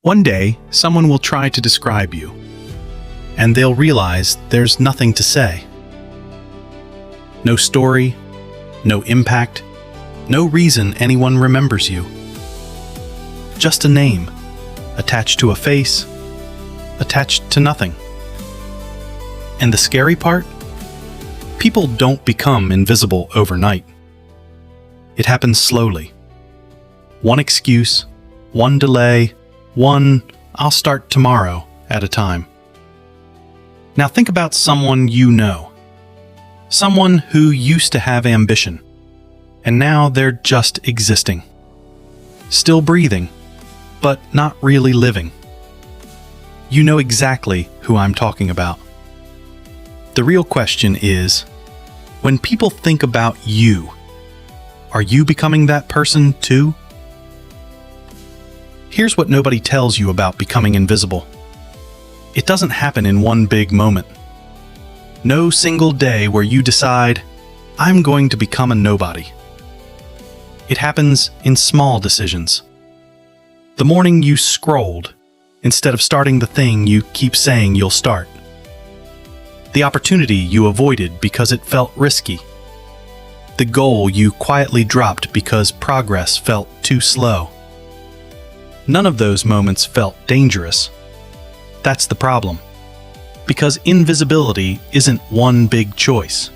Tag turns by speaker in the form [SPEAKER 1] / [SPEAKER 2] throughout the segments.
[SPEAKER 1] One day, someone will try to describe you, and they'll realize there's nothing to say. No story, no impact, no reason anyone remembers you. Just a name, attached to a face, attached to nothing. And the scary part? People don't become invisible overnight. It happens slowly. One excuse, one delay, one "I'll start tomorrow" at a time. Now think about someone you know. Someone who used to have ambition, and now they're just existing. Still breathing, but not really living. You know exactly who I'm talking about. The real question is, when people think about you, are you becoming that person too? Here's what nobody tells you about becoming invisible. It doesn't happen in one big moment. No single day where you decide, "I'm going to become a nobody." It happens in small decisions. The morning you scrolled, instead of starting the thing you keep saying you'll start. The opportunity you avoided because it felt risky. The goal you quietly dropped because progress felt too slow. None of those moments felt dangerous. That's the problem. Because invisibility isn't one big choice.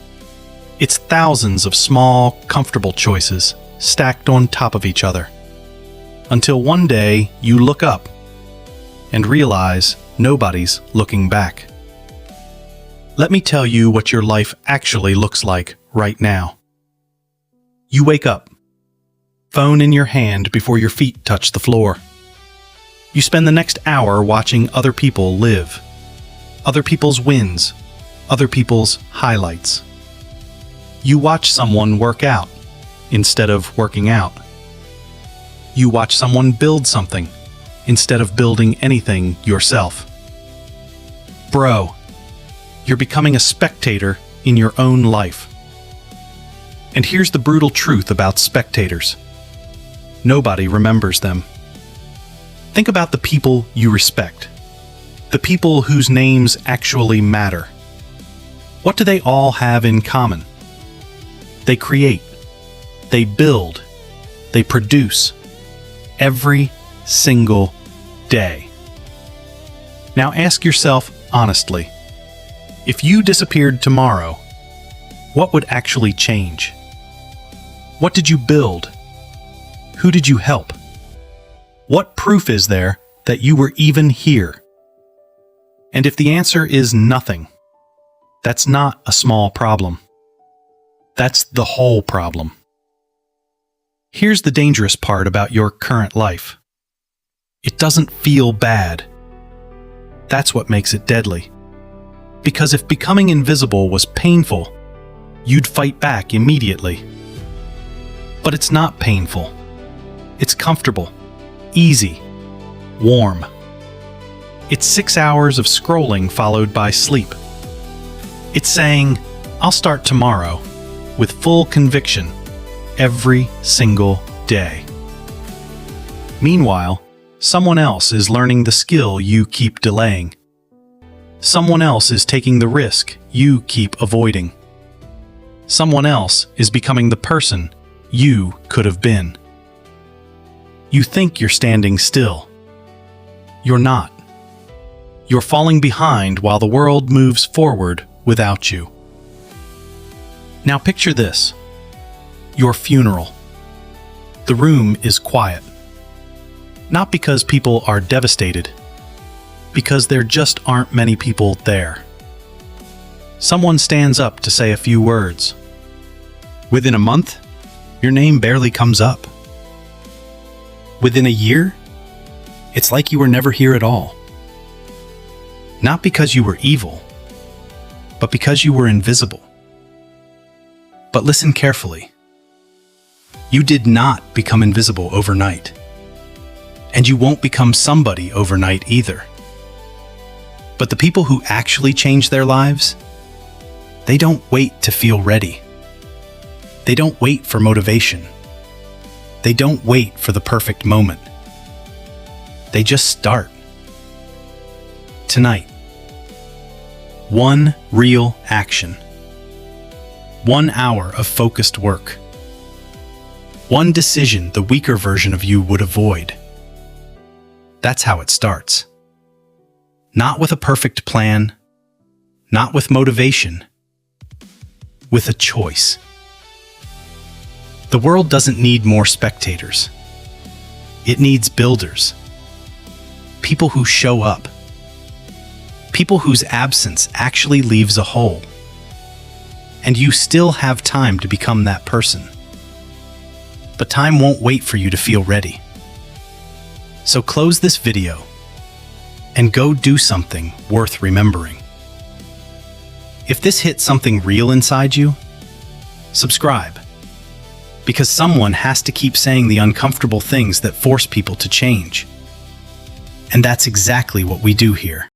[SPEAKER 1] It's thousands of small, comfortable choices stacked on top of each other. Until one day you look up and realize nobody's looking back. Let me tell you what your life actually looks like right now. You wake up, phone in your hand before your feet touch the floor. You spend the next hour watching other people live, other people's wins, other people's highlights. You watch someone work out instead of working out. You watch someone build something instead of building anything yourself. Bro, you're becoming a spectator in your own life. And here's the brutal truth about spectators. Nobody remembers them. Think about the people you respect, the people whose names actually matter. What do they all have in common? They create, they build, they produce every single day. Now ask yourself honestly, if you disappeared tomorrow, what would actually change? What did you build? Who did you help? What proof is there that you were even here? And if the answer is nothing, that's not a small problem. That's the whole problem. Here's the dangerous part about your current life. It doesn't feel bad. That's what makes it deadly. Because if becoming invisible was painful, you'd fight back immediately. But it's not painful. It's comfortable, easy, warm. It's 6 hours of scrolling followed by sleep. It's saying, "I'll start tomorrow," with full conviction, every single day. Meanwhile, someone else is learning the skill you keep delaying. Someone else is taking the risk you keep avoiding. Someone else is becoming the person you could have been. You think you're standing still. You're not. You're falling behind while the world moves forward without you. Now picture this. Your funeral. The room is quiet. Not because people are devastated, because there just aren't many people there. Someone stands up to say a few words. Within a month, your name barely comes up. Within a year, it's like you were never here at all. Not because you were evil, but because you were invisible. But listen carefully. You did not become invisible overnight. And you won't become somebody overnight either. But the people who actually change their lives, they don't wait to feel ready. They don't wait for motivation. They don't wait for the perfect moment. They just start. Tonight, one real action. 1 hour of focused work. One decision the weaker version of you would avoid. That's how it starts. Not with a perfect plan, not with motivation, with a choice. The world doesn't need more spectators. It needs builders. People who show up. People whose absence actually leaves a hole. And you still have time to become that person. But time won't wait for you to feel ready. So close this video and go do something worth remembering. If this hit something real inside you, subscribe. Because someone has to keep saying the uncomfortable things that force people to change. And that's exactly what we do here.